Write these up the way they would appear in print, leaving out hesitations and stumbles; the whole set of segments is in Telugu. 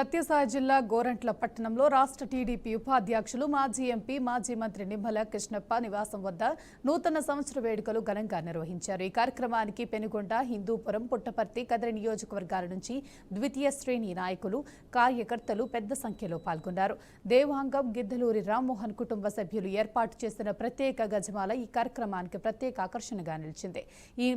సత్యసాయి జిల్లా గోరంట్ల పట్టణంలో రాష్ట్ర టీడీపీ ఉపాధ్యక్షులు మాజీ ఎంపీ మాజీ మంత్రి నిమ్మల కృష్ణప్ప నివాసం వద్ద నూతన సంవత్సర వేడుకలు ఘనంగా నిర్వహించారు। ఈ కార్యక్రమానికి పెనుగొండ, హిందూపురం, పుట్టపర్తి, కదిరి నియోజకవర్గాల నుంచి ద్వితీయ శ్రేణి నాయకులు, కార్యకర్తలు పెద్ద సంఖ్యలో పాల్గొన్నారు। దేవాంగం గిద్దలూరి రామ్మోహన్ కుటుంబ సభ్యులు ఏర్పాటు చేసిన ప్రత్యేక గజమాల ఈ కార్యక్రమానికి ప్రత్యేక ఆకర్షణగా నిలిచింది।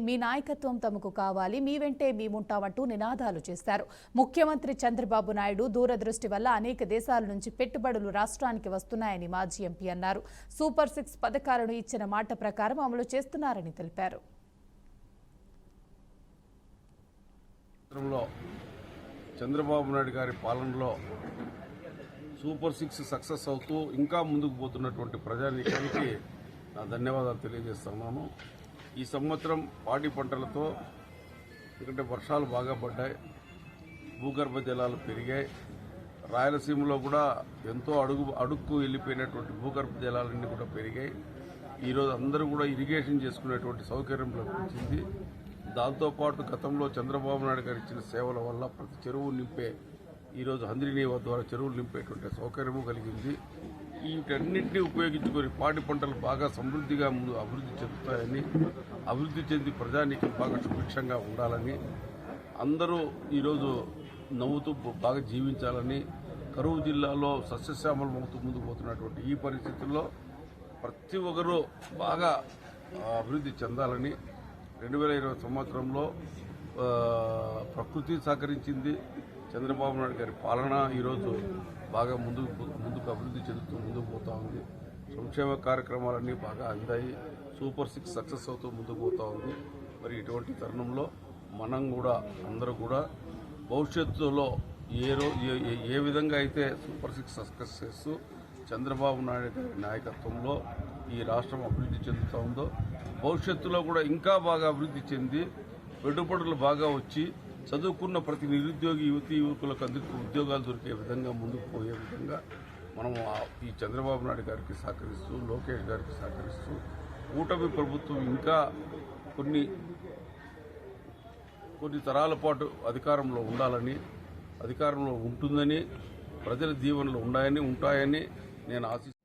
మీ నాయకత్వం తమకు కావాలి, మీ వెంటే మేముంటామంటూ నినాదాలు చేశారు। ముఖ్యమంత్రి చంద్రబాబు నాయుడు దూరదృష్టి వల్ల అనేక దేశాల నుంచి పెట్టుబడులు రాష్ట్రానికి వస్తున్నాయని మాజీ ఎంపీ అన్నారు। సూపర్ 6 పథకాలను ఇచ్చిన మాట ప్రకారం అమలు చేస్తున్నారని తెలిపారు। చంద్రబాబు నాయుడు గారి పాలనలో సూపర్ 6 సక్సెస్ అవుతూ ఇంకా ముందుకు పోతున్నటువంటి ప్రజానీకానికి నా ధన్యవాదాలు తెలియజేస్తున్నాను। ఈ సంవత్సరం పాడి పంటలతో ఎందుకంటే వర్షాలు బాగా పడ్డాయి, భూగర్భ జలాలు పెరిగాయి, రాయలసీమలో కూడా ఎంతో అడుక్కు వెళ్ళిపోయినటువంటి భూగర్భ జలాలన్నీ కూడా పెరిగాయి। ఈరోజు అందరూ కూడా ఇరిగేషన్ చేసుకునేటువంటి సౌకర్యం లభించింది। దాంతోపాటు గతంలో చంద్రబాబు నాయుడు గారు ఇచ్చిన సేవల వల్ల ప్రతి చెరువు నింపే ఈరోజు హంద్రీనీవా ద్వారా చెరువులు నింపేటువంటి సౌకర్యము కలిగింది। వీటన్నింటినీ ఉపయోగించుకొని పాడి పంటలు బాగా సమృద్ధిగా అభివృద్ధి చెందుతాయని, అభివృద్ధి చెంది ప్రజానీకం బాగా సుభిక్షంగా ఉండాలని, అందరూ ఈరోజు నవ్వుతూ బాగా జీవించాలని, కరువు జిల్లాలో సస్యశ్యామలమవుతూ ముందుకు పోతున్నటువంటి ఈ పరిస్థితుల్లో ప్రతి ఒక్కరూ బాగా అభివృద్ధి చెందాలని 2020 సంవత్సరంలో ప్రకృతి సహకరించింది। చంద్రబాబు నాయుడు గారి పాలన ఈరోజు బాగా ముందుకు అభివృద్ధి చెందుతూ ముందుకు పోతా ఉంది। సంక్షేమ కార్యక్రమాలన్నీ బాగా అందాయి, సూపర్ 6 సక్సెస్ అవుతూ ముందుకు పోతా ఉంది। మరి ఇటువంటి తరుణంలో మనం కూడా అందరూ కూడా భవిష్యత్తులో ఏ విధంగా అయితే సూపర్ 6 సక్సెస్ చేస్తూ చంద్రబాబు నాయుడు గారి నాయకత్వంలో ఈ రాష్ట్రం అభివృద్ధి చెందుతూ ఉందో, భవిష్యత్తులో కూడా ఇంకా బాగా అభివృద్ధి చెంది పెట్టుబడులు బాగా వచ్చి చదువుకున్న ప్రతి నిరుద్యోగి యువకులకు అందరికీ ఉద్యోగాలు దొరికే విధంగా ముందుకు పోయే విధంగా మనం ఈ చంద్రబాబు నాయుడు గారికి సహకరిస్తూ, లోకేష్ గారికి సహకరిస్తూ కూటమి ప్రభుత్వం ఇంకా కొన్ని తరాల పాటు అధికారంలో ఉండాలని, అధికారంలో ఉంటుందని, ప్రజల దీవెనలు ఉంటాయని నేను ఆశిస్తున్నాను।